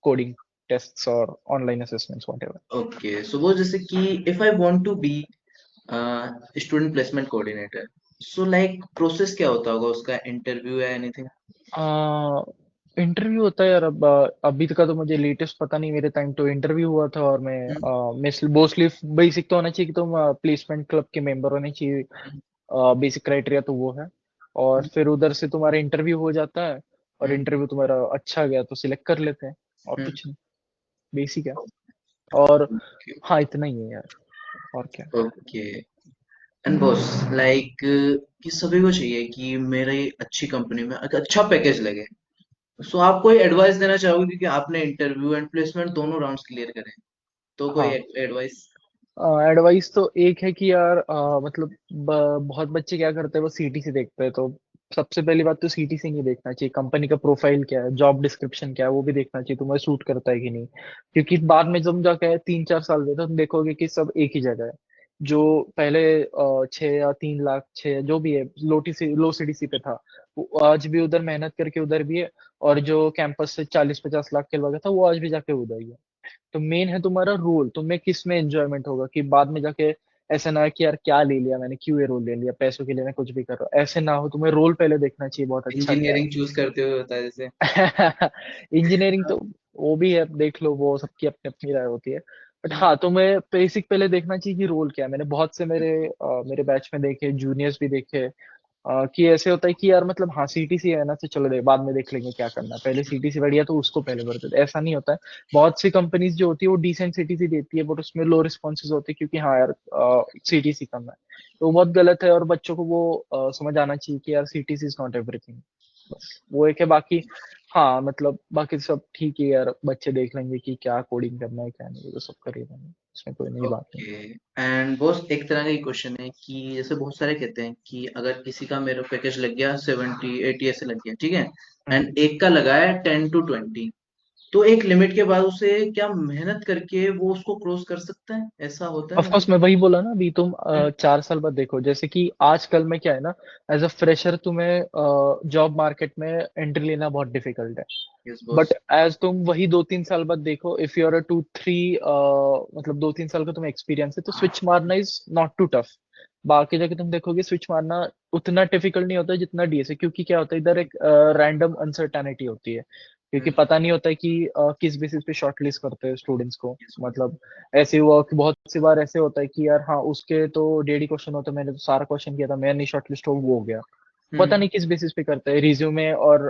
coding tests और online assessments whatever. Okay, so वो जैसे कि if I want to be student placement coordinator, so like process क्या होता होगा उसका, interview या anything? Interview होता है यार। अब अभी तक का तो मुझे लेटेस्ट पता नहीं, मेरे टाइम तो इंटरव्यू हुआ था। और मैं मोस्टली बेसिक तो होना चाहिए कि तुम प्लेसमेंट क्लब के मेंबर होने चाहिए। बेसिक क्राइटेरिया तो वो है। और फिर उधर से तुम्हारा इंटरव्यू हो जाता है, और इंटरव्यू तुम्हारा अच्छा गया तो सिलेक्ट कर लेते हैं। और कुछ नहीं, बेसिक है। और हाँ, इतना ही है यार, और क्या। ओके। एंड बॉस, लाइक कि सभी को चाहिए कि मेरे अच्छी कंपनी में एक अच्छा पैकेज लगे, सो आप कोई एडवाइस देना चाहोगे क्योंकि आपने इंटरव्यू एंड प्लेसमेंट दोनों राउंड्स क्लियर करे, तो कोई हाँ, एडवाइस? एडवाइस तो एक है कि यार मतलब बहुत बच्चे क्या करते हैं, वो सीटीसी देखते हैं। तो सबसे पहली बात तो सीटीसी नहीं देखना चाहिए। कंपनी का प्रोफाइल क्या है, जॉब डिस्क्रिप्शन क्या है, वो भी देखना चाहिए तुम्हें सूट करता है कि नहीं। क्योंकि बाद में जब जाके 3-4 साल में तो तुम देखोगे कि सब एक ही जगह है। जो पहले 6 या 3 लाख, 6 जो भी है, लो सीटीसी पे था, वो आज भी उधर मेहनत करके उधर भी है। और जो कैंपस से 40-50 लाख के लगा था, वो आज भी जाके उधर ही है। तो मेन है तुम्हारा रोल, तुम्हें किस में एंजॉयमेंट होगा, कि बाद में जाके ऐसा ना है कि यार क्या ले लिया मैंने, क्यों ये रोल ले लिया, पैसों के लिए मैं कुछ भी कर रहा हूँ, ऐसे ना हो। तुम्हें रोल पहले देखना चाहिए बहुत अच्छा क्या इंजीनियरिंग चूज करते हुए होता है जैसे। है। इंजीनियरिंग तो वो भी है, देख लो, वो सबकी अपनी अपनी राय होती है। बट हाँ, तुम्हें बेसिक पहले देखना चाहिए कि रोल क्या है। मैंने बहुत से मेरे बैच में देखे, जूनियर्स भी देखे, कि ऐसे होता है कि यार मतलब हाँ, सीटीसी है ना, तो चलो बाद में देख लेंगे क्या करना है, पहले सीटीसी बढ़िया तो उसको पहले भरते थे। ऐसा नहीं होता है। बहुत सी कंपनीज जो होती है वो डिसेंट सीटीसी देती है, बट उसमें लो रिस्पॉन्सेज होते हैं, क्योंकि हाँ यार सीटीसी कम है। तो वो बहुत गलत है, और बच्चों को वो समझ आना चाहिए कि यार सीटीसी इज नॉट एवरीथिंग। बस वो एक है। बाकी हाँ, मतलब बाकी सब ठीक है यार, बच्चे देख लेंगे कि क्या कोडिंग करना है क्या नहीं, वो तो सब कर ही लेंगे, उसमें कोई नई बात नहीं। ओके। एंड बॉस, एक तरह का ही क्वेश्चन है कि जैसे बहुत सारे कहते हैं कि अगर किसी का मेरा पैकेज लग गया 70-80 ऐसे लग गया, ठीक है, हम्म। एंड एक का लगा है 10 to 20, तो एक लिमिट के बाद उसे क्या मेहनत करके वो उसको क्रॉस कर सकता है, ऐसा होता है ऑफ कोर्स, मतलब? मैं वही बोला ना अभी। तुम 4 साल बाद देखो, जैसे कि आजकल में क्या है ना, एज अ फ्रेशर तुम्हें जॉब मार्केट में एंट्री लेना बहुत डिफिकल्ट है। Yes but boss. एज तुम वही 2-3 साल बाद देखो, इफ यू आर अ 2-3, मतलब 2-3 साल का तुम्हें एक्सपीरियंस है, तो स्विच मारना इज नॉट टू टफ। बाकी जाके तुम देखोगे स्विच मारना उतना डिफिकल्ट नहीं होता है जितना डीएसए। क्योंकि क्या होता है, इधर एक रैंडम अनसर्टेनिटी होती है, क्योंकि पता नहीं होता है कि किस बेसिस पे शॉर्टलिस्ट करते हैं स्टूडेंट्स को। Yes boss. मतलब ऐसे हुआ कि बहुत सी बार ऐसे होता है कि यार हाँ, उसके तो 1.5 क्वेश्चन होता है, मैंने तो सारा क्वेश्चन किया था, मैं नहीं शॉर्टलिस्ट हो, वो हो गया। पता नहीं किस बेसिस पे करते हैं, रिज्यूमे और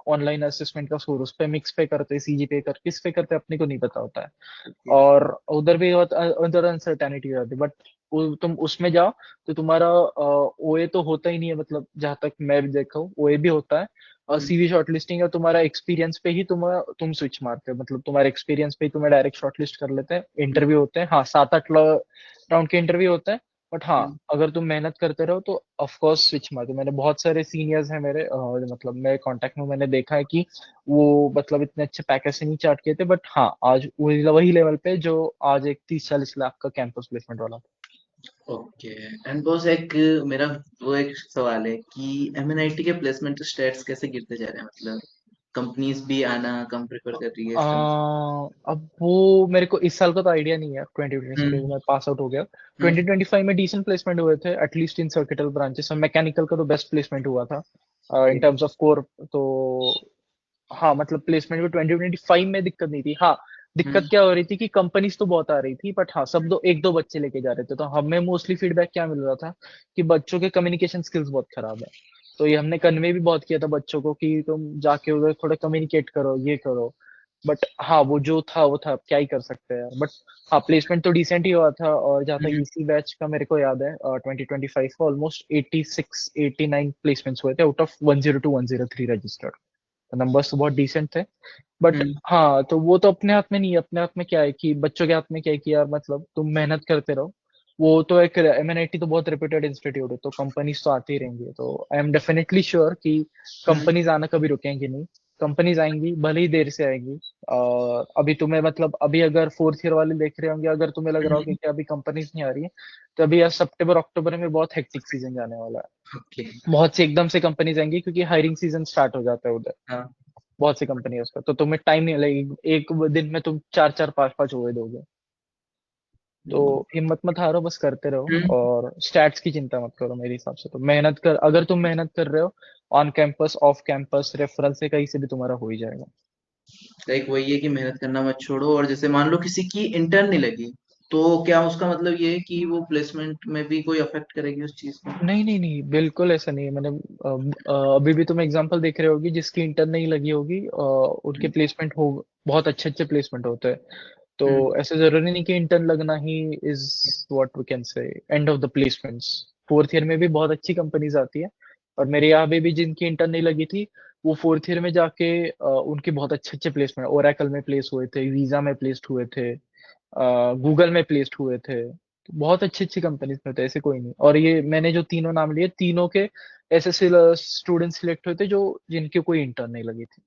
ऑनलाइन असेसमेंट का स्कोर उस पे मिक्स पे करते हैं, सीजी पे कर किस पे करते हैं अपने को नहीं पता होता है। और उधर भी उधर अनसर्टेनिटी हो जाती है। बट तुम उसमें जाओ तो तुम्हारा ओए तो होता ही नहीं है। मतलब जहां तक मैं भी देखा हूँ, ओए भी होता है, और सीवी शॉर्टलिस्टिंग है। तुम्हारा एक्सपीरियंस पे ही तुम स्विच मारते हो, मतलब तुम्हारे एक्सपीरियंस पे ही तुम्हें डायरेक्ट शॉर्टलिस्ट कर लेते हैं। इंटरव्यू होते हैं, हाँ, 7-8 राउंड के इंटरव्यू होते हैं। बट हाँ, अगर तुम मेहनत करते रहो तो ऑफ कोर्स स्विच मारते हो। मैंने बहुत सारे सीनियर्स हैं मेरे, मतलब मेरे कांटेक्ट में, मैंने देखा है कि वो मतलब इतने अच्छे पैकेज से नहीं चार्ट किए थे, बट हाँ, आज वही वही लेवल पे जो आज एक 30-40 लाख का कैंपस प्लेसमेंट वाला था। ओके। एंड बॉस, एक मेरा वो एक सवाल है कि एमएनआईटी के प्लेसमेंट स्टेट्स कैसे गिरते जा रहे हैं, मतलब कंपनीज भी आना कम प्रेफर कर रही है आ, इस तरह? अब वो मेरे को इस साल का तो आइडिया नहीं है, 2020 से, हम्म। क्योंकि मैं पास आउट हो गया। हम्म। 2025 में डिसेंट प्लेसमेंट हुए थे, एटलीस्ट इन सर्किटल ब्रांचेस। और मैकेनिकल का तो बेस्ट प्लेसमेंट हुआ था इन टर्म्स ऑफ कोर। तो हाँ, मतलब प्लेसमेंट में 2025 में दिक्कत नहीं थी। हाँ, दिक्कत हम्म क्या हो रही थी कि कंपनीज तो बहुत आ रही थी, बट हाँ सब दो एक दो बच्चे लेके जा रहे थे, तो हमें मोस्टली फीडबैक क्या मिल रहा था कि बच्चों के कम्युनिकेशन स्किल्स बहुत खराब है। तो ये हमने कन्वे भी बहुत किया था बच्चों को कि तुम जाके उधर थोड़ा कम्युनिकेट करो, ये करो। बट हाँ वो जो था वो था, अब क्या ही कर सकते हैं यार। बट हाँ प्लेसमेंट तो डिसेंट ही हुआ था। और जहाँ तक हम्म इसी बैच का मेरे को याद है, 2025 का ऑलमोस्ट 86-89 प्लेसमेंट्स हुए थे आउट ऑफ 102-103 रजिस्टर्ड। नंबर्स तो बहुत डिसेंट थे। बट हम्म हाँ तो वो तो अपने हाथ में नहीं है। अपने हाथ में क्या है कि बच्चों के हाथ में क्या है कि यार मतलब तुम मेहनत करते रहो। वो तो एक एमएनआईटी तो बहुत रेप्यूटेड इंस्टीट्यूट है, तो कंपनीज तो आती ही रहेंगी। तो आई एम डेफिनेटली श्योर कि हम्म कंपनीज आना कभी रुकेंगी नहीं। कंपनीज आएंगी, भले ही देर से आएंगी। और अभी तुम्हें मतलब अभी अगर फोर्थ ईयर वाले देख रहे होंगे, अगर तुम्हें लग रहा होगा हम्म, कि अभी कंपनीज नहीं आ रही है, तो अभी यार सितंबर अक्टूबर में बहुत हेक्टिक सीजन जाने वाला है। ओके। बहुत सी एकदम से कंपनीज आएंगी क्योंकि हायरिंग सीजन स्टार्ट हो जाता है उधर। हाँ। बहुत सी कंपनी है उसका, तो तुम्हें टाइम नहीं लगेगी, एक दिन में तुम चार चार पांच पांच हुए दोगे। तो हम्म हिम्मत मत हारो, बस करते रहो। हम्म, और स्टैट्स की चिंता मत करो, मेरे हिसाब से तो मेहनत कर, अगर तुम मेहनत कर रहे हो on campus off campus referral से कहीं से भी तुम्हारा हो ही जाएगा। लाइक वही है कि मेहनत करना मत छोड़ो, और जैसे मान लो किसी की इंटर्न नहीं लगी, तो क्या उसका मतलब ये है कि वो प्लेसमेंट में भी कोई अफेक्ट करेगी उस चीज को? नहीं नहीं नहीं, बिल्कुल ऐसा नहीं है। मैंने अभी भी तुम एग्जांपल देख रहे होगी जिसकी इंटर्न नहीं लगी होगी, उनके प्लेसमेंट हो, बहुत अच्छे अच्छे प्लेसमेंट होते हैं। तो हम्म ऐसे जरूरी नहीं कि इंटर्न लगना ही is what we can say end of the placements. Fourth year में भी बहुत अच्छी कंपनीज आती है। और मेरे यहाँ पे भी जिनकी इंटर्न नहीं लगी थी, वो फोर्थ ईयर में जाके उनके बहुत अच्छे अच्छे प्लेसमेंट, ओरेकल में प्लेस हुए थे, वीजा में प्लेस्ड हुए थे, गूगल में प्लेस्ड हुए थे। तो बहुत अच्छी अच्छी कंपनीज में थे, ऐसे कोई नहीं। और ये मैंने जो तीनों नाम लिए, तीनों के ऐसे स्टूडेंट सिलेक्ट हुए थे जो जिनकी कोई इंटर्न नहीं लगी थी।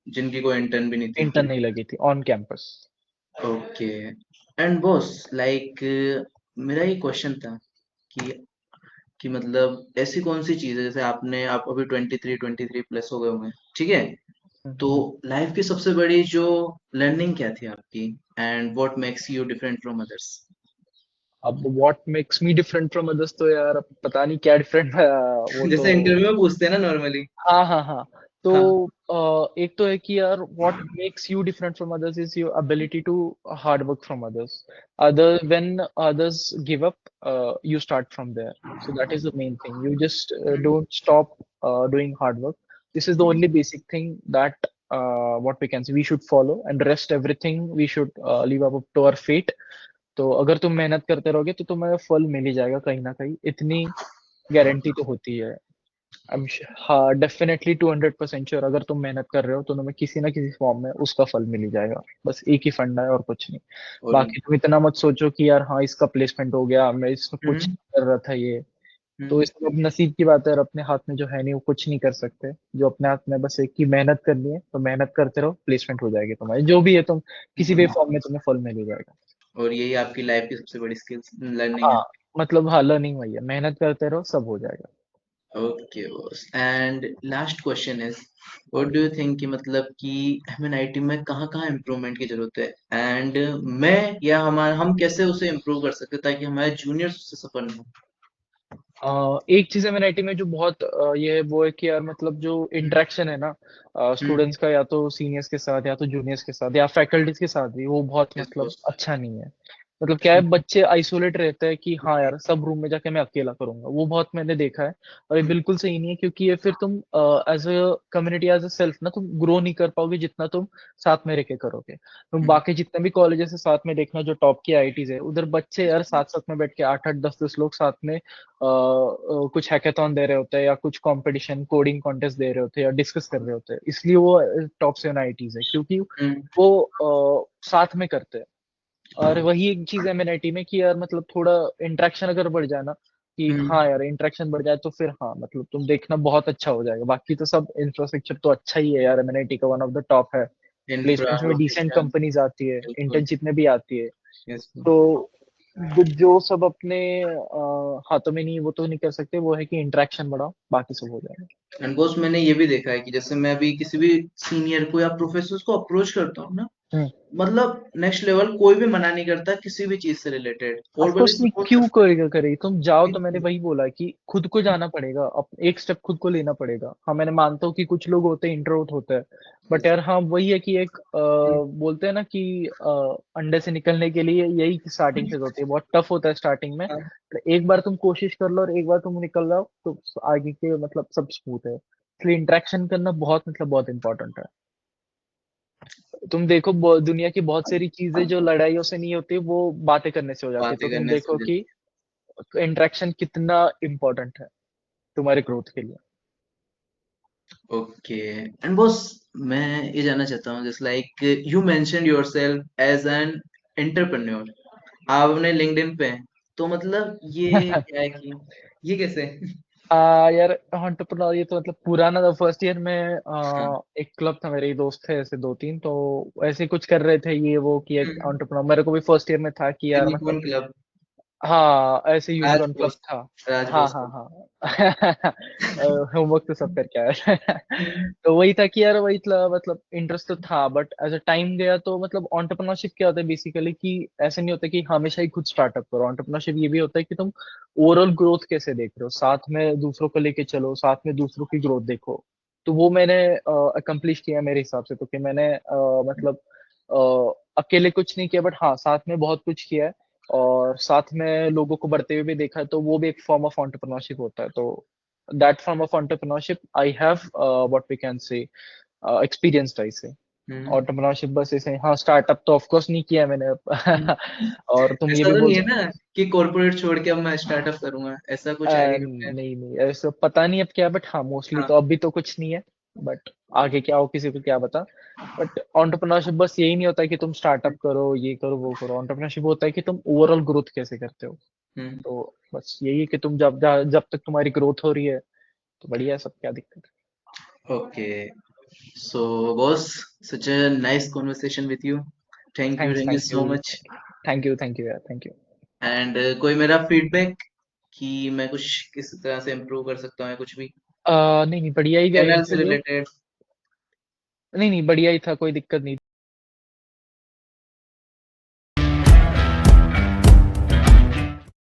जिनकी कोई इंटर्न भी नहीं थी। इंटर्न नहीं लगी थी on campus. Okay. And boss, like मेरा ये क्वेश्चन था कि मतलब ऐसी कौन सी चीज है, जैसे आप अभी 23 प्लस हो गए होंगे, ठीक है? तो लाइफ की सबसे बड़ी जो लर्निंग क्या थी आपकी, and what makes you different from others? अब what makes me different from others, तो यार अब पता नहीं क्या डिफरेंट है। वो तो जैसे इंटरव्यू में पूछते हैं ना नॉर्मली। हाँ हाँ हाँ। तो हाँ। एक तो है कि यार what makes you different from others is your ability to hard work from others. Other when others give up, you start from there. So that is the main thing, you just don't stop doing hard work. This is the only basic thing that what we can say we should follow, and rest everything we should leave up to our fate। तो अगर तुम मेहनत करते रहोगे तो तुम्हें फल मिल ही जाएगा कहीं ना कहीं, इतनी गारंटी तो होती है। हाँ डेफिनेटली 200% श्योर, अगर तुम मेहनत कर रहे हो तो तुम्हें किसी ना किसी फॉर्म में उसका फल मिल ही जाएगा। बस एक ही फंडा है और कुछ नहीं। और बाकी तुम इतना मत सोचो कि यार हाँ इसका प्लेसमेंट हो गया, मैं इसमें कुछ हम्म नहीं कर रहा था ये। तो हम्म इसमें अब नसीब की बात है, और अपने हाथ में जो है नहीं वो कुछ नहीं कर सकते। जो अपने हाथ में बस एक ही मेहनत करनी है, तो मेहनत करते रहो, प्लेसमेंट हो जाएगी तुम्हारी जो भी है। तुम किसी भी हम्म। फॉर्म में तुम्हें फल मिल ही जाएगा। और यही आपकी लाइफ की सबसे बड़ी स्किल्स लर्निंग है? हाँ मतलब हाँ लर्निंग वही है, मेहनत करते रहो सब हो जाएगा। Okay boss, and last question is, what do you think कि मतलब कि एमएनआईटी में कहाँ कहाँ इम्प्रूवमेंट की जरूरत है, एंड मैं या हम कैसे उसे इम्प्रूव कर सकते हैं ताकि हमारे जूनियर्स उससे सफर ना हो? एक चीज है एमएनआईटी में जो बहुत ये है, वो है कि यार मतलब जो इंटरेक्शन है ना हम्म। स्टूडेंट्स का, या तो सीनियर्स के साथ या तो जूनियर्स के साथ या फैकल्टीज के साथ भी, वो बहुत यस मतलब बॉस। अच्छा नहीं है। मतलब क्या है, बच्चे आइसोलेट रहते हैं कि हाँ यार सब रूम में जाके मैं अकेला करूंगा, वो बहुत मैंने देखा है। और ये बिल्कुल सही नहीं है, क्योंकि ये फिर तुम as a community as a self ना तुम ग्रो नहीं कर पाओगे जितना तुम साथ में रह के करोगे। तुम बाकी जितने भी कॉलेजेस है साथ में देखना, जो टॉप की आईआईटीज है, उधर बच्चे यार साथ साथ में बैठ के 8-8 10-10 लोग साथ में कुछ हैकेथॉन दे रहे होते हैं, या कुछ कंपटीशन कोडिंग कॉन्टेस्ट दे रहे होते हैं, या डिस्कस कर रहे होते हैं, इसलिए वो टॉप 7 आईआईटीज है, क्योंकि वो साथ में करते हैं। और वही एक चीज है एमएनआईटी में कि यार मतलब थोड़ा इंटरेक्शन अगर बढ़ जाए ना, कि हाँ यार इंटरेक्शन बढ़ जाए, तो फिर हाँ मतलब तुम देखना बहुत अच्छा हो जाएगा। बाकी तो सब इंफ्रास्ट्रक्चर तो अच्छा ही है यार, एमएनआईटी का वन ऑफ द टॉप है। इंफ्रा प्लेसमेंट्स में डिसेंट लोकेशन। कंपनीज आती है, बिल्कुल। इंटर्नशिप में भी आती है। यस। तो जो सब अपने हाथों में नहीं है वो तो नहीं कर सकते, वो है कि इंटरेक्शन बढ़ाओ, बाकी सब हो जाएगा। एंड बॉस, मैंने ये भी देखा है कि जैसे मैं अभी किसी भी सीनियर को या प्रोफेसर को अप्रोच करता हूँ ना, हम्म। मतलब नेक्स्ट लेवल, कोई भी मना नहीं करता किसी भी चीज से रिलेटेड, ऑफ और बल्कि कोर्स नहीं, सपोर्ट क्यों करता करेगा, करे तुम जाओ है। तो मैंने वही बोला कि खुद को जाना पड़ेगा, अब एक स्टेप खुद को लेना पड़ेगा। हाँ मैंने मानता हूँ कि कुछ लोग होते हैं इंट्रोवर्ट होते हैं, बट यार हाँ वही है कि एक बोलते हैं ना कि अंडे से निकलने के लिए यही स्टार्टिंग फेज होती है, बहुत टफ होता है स्टार्टिंग में। हाँ, पर एक बार तुम कोशिश कर लो और एक बार तुम निकल जाओ तो आगे के मतलब सब स्मूथ है, इसलिए इंटरेक्शन करना बहुत मतलब बहुत इंपॉर्टेंट है। तुम देखो दुनिया की बहुत सारी चीजें जो लड़ाइयों से नहीं होती वो बातें करने से हो जाती है, बातें तो तुम करने देखो से। कि इंटरेक्शन कितना इम्पोर्टेंट है तुम्हारे ग्रोथ के लिए। ओके एंड बॉस, मैं ये जानना चाहता हूँ, just like you mentioned yourself as an entrepreneur, आप अपने लिंक्डइन पे हैं, तो मतलब ये क्या है कि ये कैसे? यार एंटरप्रेन्योर ये तो मतलब पुराना था। फर्स्ट ईयर में हाँ। एक क्लब था, मेरे ही दोस्त थे ऐसे दो तीन, तो ऐसे कुछ कर रहे थे ये वो कि एक हम्म, एंटरप्रेन्योर मेरे को भी फर्स्ट ईयर में था कि यार मतलब यूनिकॉर्न क्लब। हाँ ऐसे राज यूनिकॉर्न क्लब बॉस। था। राज हाँ बॉस हाँ को। हाँ होमवर्क तो सब करके आया हम्म, तो वही था कि यार वही मतलब इंटरेस्ट तो था, बट एज अ टाइम गया तो मतलब एंटरप्रेन्योरशिप क्या होता है बेसिकली कि ऐसे नहीं होता कि हमेशा ही खुद स्टार्टअप करो। एंटरप्रेन्योरशिप ये भी होता है कि तुम ओवरऑल ग्रोथ कैसे देख रहे हो, साथ में दूसरों को लेके चलो, साथ में दूसरों की ग्रोथ देखो। तो वो मैंने अकम्प्लिश किया मेरे हिसाब से, तो कि मैंने मतलब अकेले कुछ नहीं किया, बट हाँ साथ में बहुत कुछ किया है और साथ में लोगों को बढ़ते हुए भी देखा है, तो वो भी एक फॉर्म ऑफ एंटरप्रेन्योरशिप होता है। तो that form of entrepreneurship I have what we can say experienced I say. Hmm, entrepreneurship बस ऐसे हाँ, स्टार्टअप तो ऑफ कोर्स नहीं किया मैंने हम्म। और तुम ये ऐसा भी तो बोल नहीं है सकते ना कि कॉर्पोरेट छोड़ के अब मैं स्टार्टअप करूंगा, ऐसा कुछ आगे का है? नहीं नहीं ऐसा पता नहीं अब क्या, बट हाँ मोस्टली हाँ। तो अभी तो कुछ नहीं है, बट आगे क्या हो किसी को क्या बता। बट एंटरप्रेन्योरशिप बस यही नहीं होता है कि तुम स्टार्टअप करो ये करो वो करो, एंटरप्रेन्योरशिप होता है कि तुम ओवरऑल ग्रोथ कैसे करते हो। हम्म। तो बस यही है कि तुम जब जब तक तुम्हारी ग्रोथ हो रही है तो बढ़िया है, सब क्या दिक्कत okay, so boss, such a nice conversation with you. है। Thank you thank so you much. Thank you यार, थैंक यू। एंड कोई मेरा फीडबैक कि मैं कुछ किस तरह से इम्प्रूव कर सकता हूँ या कुछ भी, नहीं नहीं बढ़िया ही गया चैनल से इंटरव्यू। रिलेटेड? नहीं नहीं बढ़िया ही था, कोई दिक्कत नहीं।